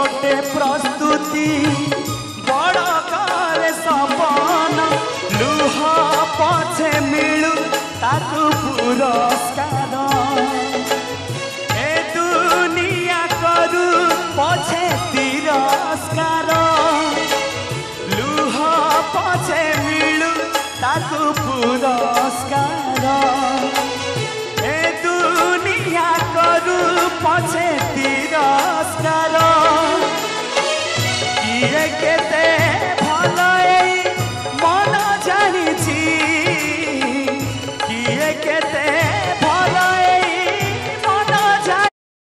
गोटे प्रस्तुति बड़ करे सपन लुह पछे मिलू ताकू पुरस्कार ए दुनिया करू पछे तिरस्कार लुह पछे मिलू ताकू पुरस्कार ए दुनिया करू पछे